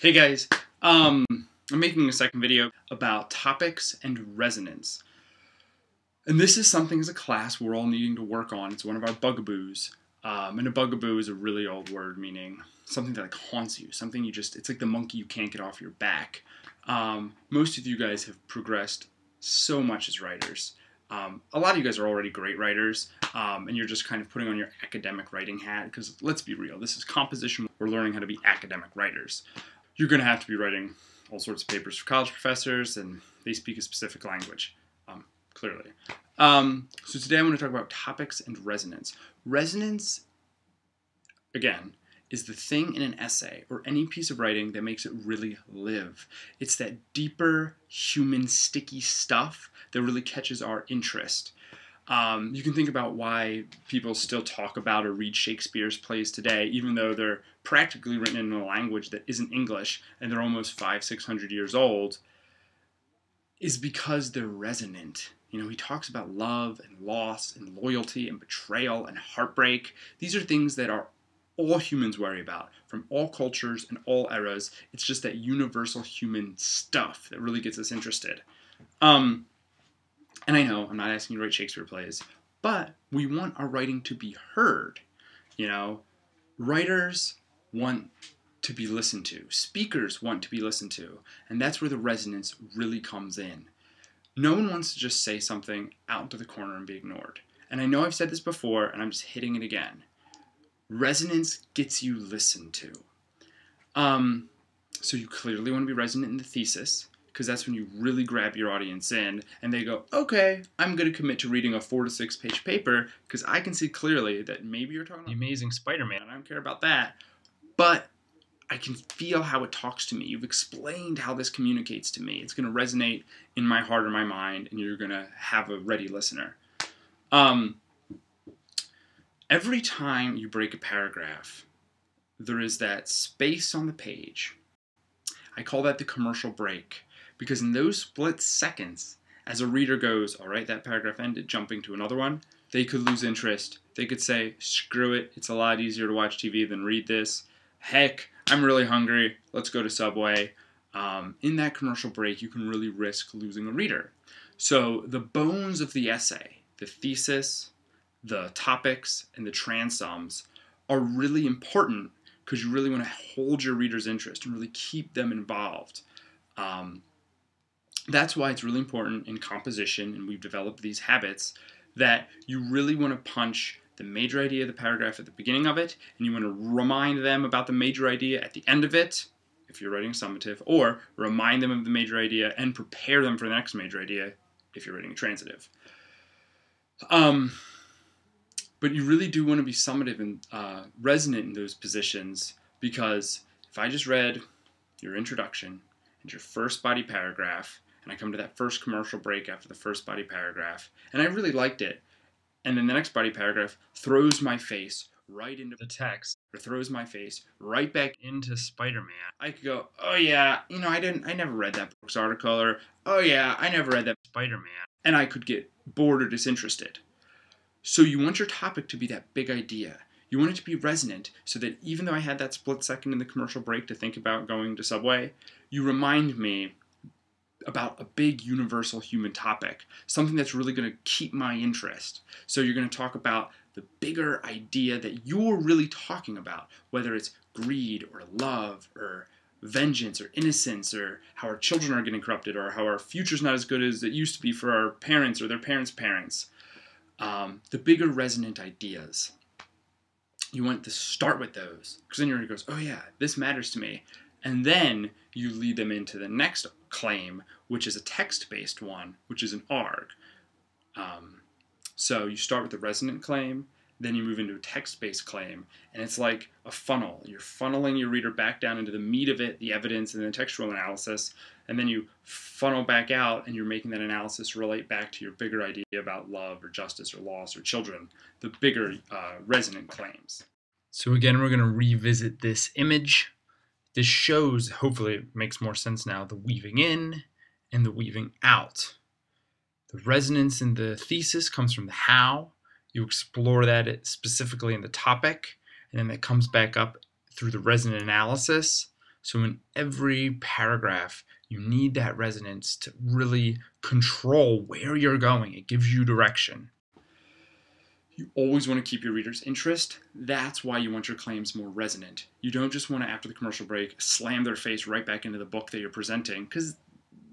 Hey guys, I'm making a second video about topics and resonance. And this is something as a class we're all needing to work on. It's one of our bugaboos. And a bugaboo is a really old word meaning something that like haunts you, something it's like the monkey you can't get off your back. Most of you guys have progressed so much as writers. A lot of you guys are already great writers, and you're just kind of putting on your academic writing hat, because let's be real, this is composition. We're learning how to be academic writers. You're going to have to be writing all sorts of papers for college professors, and they speak a specific language, clearly. So today I'm going to talk about topics and resonance. Resonance, again, is the thing in an essay or any piece of writing that makes it really live. It's that deeper, human, sticky stuff that really catches our interest. You can think about why people still talk about or read Shakespeare's plays today, even though they're practically written in a language that isn't English and they're almost 500-600 years old, is because they're resonant. You know, he talks about love and loss and loyalty and betrayal and heartbreak. These are things that are all humans worry about, from all cultures and all eras. It's just that universal human stuff that really gets us interested. And I know, I'm not asking you to write Shakespeare plays, but we want our writing to be heard. You know, writers want to be listened to. Speakers want to be listened to. And that's where the resonance really comes in. No one wants to just say something out into the corner and be ignored. And I know I've said this before, and I'm just hitting it again. Resonance gets you listened to. So you clearly want to be resonant in the thesis, because that's when you really grab your audience in and they go, okay, I'm going to commit to reading a 4 to 6 page paper because I can see clearly that maybe you're talking about the Amazing Spider-Man. I don't care about that, but I can feel how it talks to me. You've explained how this communicates to me. It's going to resonate in my heart or my mind, and you're going to have a ready listener. Every time you break a paragraph, there is that space on the page. I call that the commercial break. Because in those split seconds, as a reader goes, all right, that paragraph ended, jumping to another one, they could lose interest. They could say, screw it, it's a lot easier to watch TV than read this. Heck, I'm really hungry, let's go to Subway. In that commercial break, you can really risk losing a reader. So the bones of the essay, the thesis, the topics, and the transums are really important because you really want to hold your reader's interest and really keep them involved. That's why it's really important in composition, and we've developed these habits, that you really want to punch the major idea of the paragraph at the beginning of it, and you want to remind them about the major idea at the end of it, if you're writing a summative, or remind them of the major idea and prepare them for the next major idea if you're writing a transitive. But you really do want to be summative and resonant in those positions, because if I just read your introduction and your first body paragraph, and I come to that first commercial break after the first body paragraph, and I really liked it, and then the next body paragraph throws my face right into the text, or throws my face right back into Spider-Man, I could go, oh yeah, you know, I never read that Brooks article, or oh yeah, I never read that Spider-Man, and I could get bored or disinterested. So you want your topic to be that big idea. You want it to be resonant, so that even though I had that split second in the commercial break to think about going to Subway, you remind me about a big universal human topic, something that's really going to keep my interest. So you're going to talk about the bigger idea that you're really talking about, whether it's greed or love or vengeance or innocence, or how our children are getting corrupted, or how our future's not as good as it used to be for our parents or their parents' parents. The bigger resonant ideas. You want to start with those, because then your reader goes, oh yeah, this matters to me. And then you lead them into the next claim, which is a text-based one, which is an ARG. So you start with the resonant claim, then you move into a text-based claim, and it's like a funnel. You're funneling your reader back down into the meat of it, the evidence, and the textual analysis, and then you funnel back out, and you're making that analysis relate back to your bigger idea about love or justice or loss or children, the bigger resonant claims. So again, we're going to revisit this image. This shows, hopefully it makes more sense now, the weaving in and the weaving out. The resonance in the thesis comes from the how. You explore that specifically in the topic, and then that comes back up through the resonant analysis. So in every paragraph, you need that resonance to really control where you're going. It gives you direction. You always want to keep your reader's interest. That's why you want your claims more resonant. You don't just want to, after the commercial break, slam their face right back into the book that you're presenting, because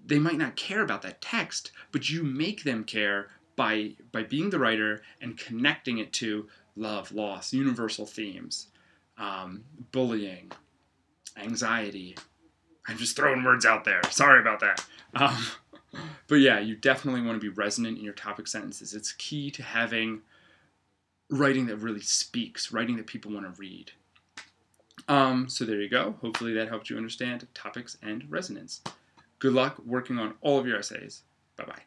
they might not care about that text, but you make them care by being the writer and connecting it to love, loss, universal themes, bullying, anxiety. I'm just throwing words out there. Sorry about that. But yeah, you definitely want to be resonant in your topic sentences. It's key to having writing that really speaks, writing that people want to read. So there you go. Hopefully that helped you understand topics and resonance. Good luck working on all of your essays. Bye-bye.